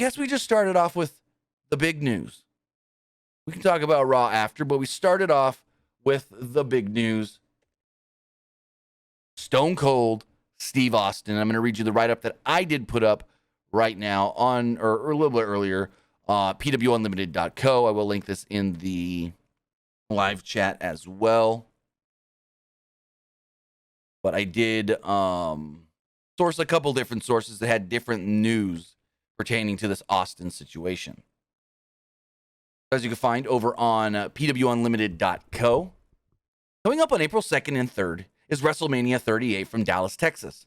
guess we just started off with the big news. We can talk about Raw after, but we started off with the big news. Stone Cold Steve Austin. I'm going to read you the write-up that I did put up right now on, or a little bit earlier, pwunlimited.co. I will link this in the live chat as well. But I did source a couple different sources that had different news pertaining to this Austin situation. As you can find over on pwunlimited.co. Coming up on April 2nd and 3rd is WrestleMania 38 from Dallas, Texas.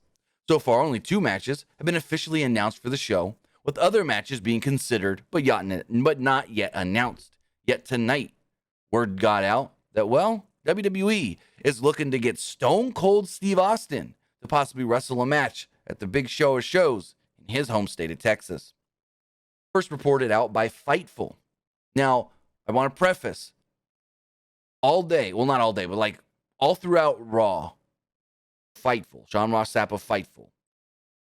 So far, only 2 matches have been officially announced for the show, with other matches being considered but not yet announced. Yet tonight, word got out that, well, WWE is looking to get Stone Cold Steve Austin to possibly wrestle a match at the big show of shows in his home state of Texas. First reported out by Fightful. Now, I want to preface, all day, well, not all day, but like all throughout Raw, Fightful, Sean Ross Sapp of Fightful,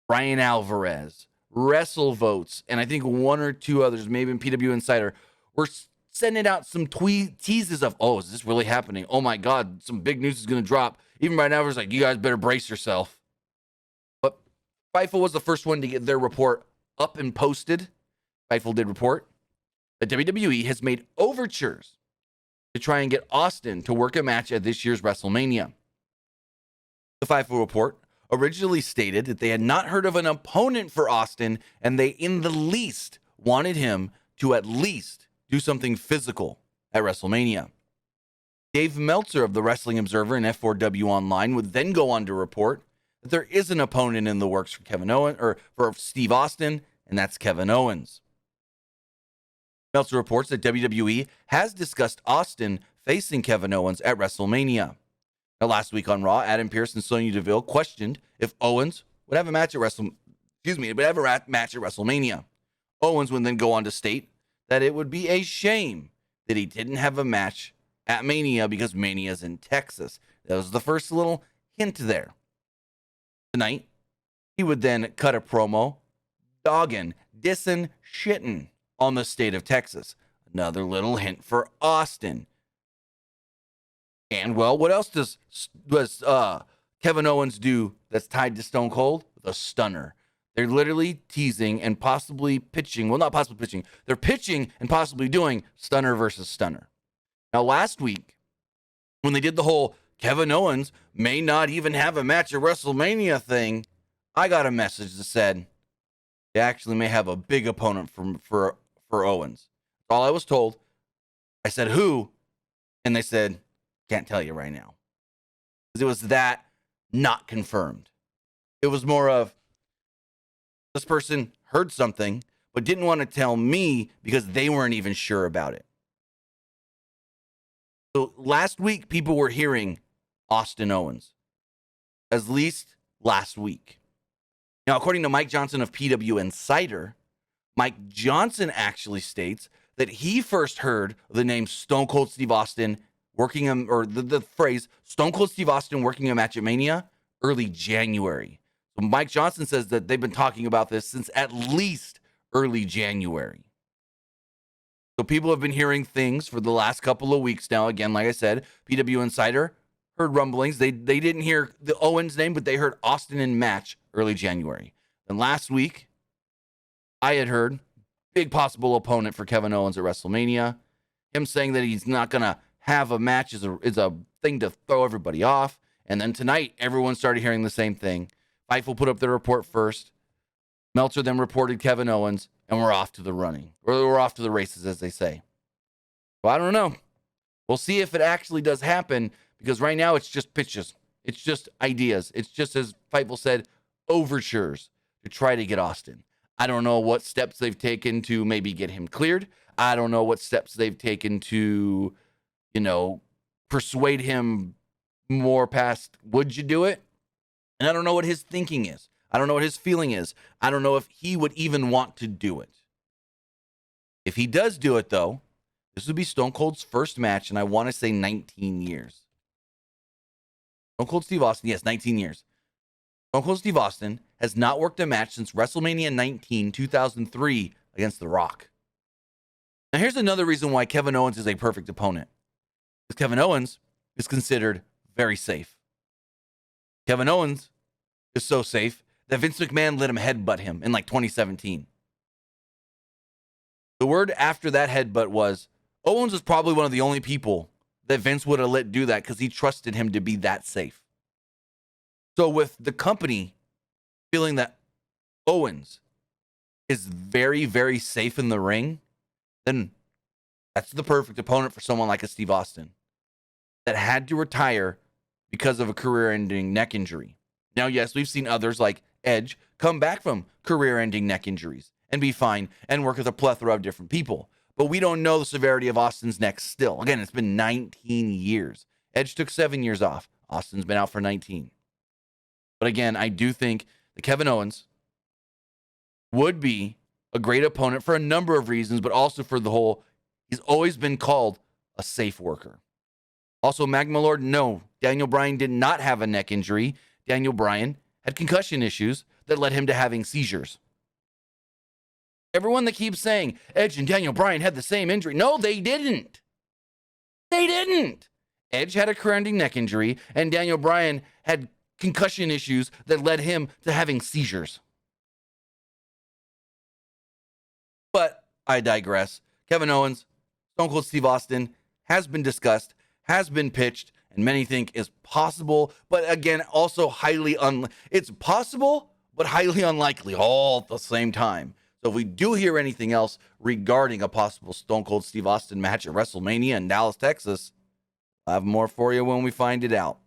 Brian Alvarez, WrestleVotes, and I think 1 or 2 others, maybe in PW Insider, were sending out some teases of, oh, is this really happening? Oh my God, some big news is going to drop. Even right now, it's like, you guys better brace yourself. But Fightful was the first one to get their report up and posted. Fightful did report that WWE has made overtures to try and get Austin to work a match at this year's WrestleMania. The Fightful report originally stated that they had not heard of an opponent for Austin, and they in the least wanted him to at least do something physical at WrestleMania. Dave Meltzer of the Wrestling Observer and F4W Online would then go on to report that there is an opponent in the works for Kevin Owens, or for Steve Austin, and that's Kevin Owens. Meltzer reports that WWE has discussed Austin facing Kevin Owens at WrestleMania. Now, last week on Raw, Adam Pearce and Sonya Deville questioned if Owens would have a match at WrestleMania. Owens would then go on to state that it would be a shame that he didn't have a match at Mania because Mania's in Texas. That was the first little hint there. Tonight, he would then cut a promo, dogging, dissing, shitting on the state of Texas. Another little hint for Austin. And, well, what else does Kevin Owens do that's tied to Stone Cold? The stunner. They're literally teasing and possibly pitching. Well, not possibly pitching. They're pitching and possibly doing stunner versus stunner. Now, last week, when they did the whole Kevin Owens may not even have a match at WrestleMania thing, I got a message that said they actually may have a big opponent for Owens. All I was told. I said, who? And they said, can't tell you right now. Because it was that not confirmed. It was more of, this person heard something, but didn't want to tell me because they weren't even sure about it. So last week, people were hearing Austin Owens. At least last week. Now, according to Mike Johnson of PW Insider, Mike Johnson actually states that he first heard the name Stone Cold Steve Austin working him, or the phrase Stone Cold Steve Austin working a match at Mania early January. So Mike Johnson says that they've been talking about this since at least early January. So people have been hearing things for the last couple of weeks now. Again, like I said, PW Insider heard rumblings. They didn't hear the Owens name, but they heard Austin in match early January. And last week, I had heard big possible opponent for Kevin Owens at WrestleMania. Him saying that he's not going to have a match is a thing to throw everybody off. And then tonight, everyone started hearing the same thing. Fightful put up their report first. Meltzer then reported Kevin Owens, and we're off to the running. Or we're off to the races, as they say. Well, I don't know. We'll see if it actually does happen, because right now it's just pitches. It's just ideas. It's just, as Fightful said, overtures to try to get Austin. I don't know what steps they've taken to maybe get him cleared. I don't know what steps they've taken to, persuade him more past, would you do it? And I don't know what his thinking is. I don't know what his feeling is. I don't know if he would even want to do it. If he does do it, though, this would be Stone Cold's first match, and I want to say 19 years. Stone Cold Steve Austin, yes, 19 years. Stone Cold Steve Austin has not worked a match since WrestleMania 19, 2003, against The Rock. Now, here's another reason why Kevin Owens is a perfect opponent. Because Kevin Owens is considered very safe. Kevin Owens is so safe that Vince McMahon let him headbutt him in like 2017. The word after that headbutt was Owens was probably one of the only people that Vince would have let do that because he trusted him to be that safe. So with the company feeling that Owens is very, very safe in the ring, then that's the perfect opponent for someone like a Steve Austin that had to retire because of a career-ending neck injury. Now, yes, we've seen others like Edge come back from career-ending neck injuries and be fine and work with a plethora of different people. But we don't know the severity of Austin's neck still. Again, it's been 19 years. Edge took 7 years off. Austin's been out for 19. But again, I do think that Kevin Owens would be a great opponent for a number of reasons, but also for the whole, he's always been called a safe worker. Also, Magma Lord, no, Daniel Bryan did not have a neck injury. Daniel Bryan had concussion issues that led him to having seizures. Everyone that keeps saying Edge and Daniel Bryan had the same injury. No, they didn't. They didn't. Edge had a career-ending neck injury, and Daniel Bryan had concussion issues that led him to having seizures. But I digress. Kevin Owens, Stone Cold Steve Austin has been discussed, has been pitched, and many think is possible, but again, also it's possible, but highly unlikely all at the same time. So if we do hear anything else regarding a possible Stone Cold Steve Austin match at WrestleMania in Dallas, Texas, I'll have more for you when we find it out.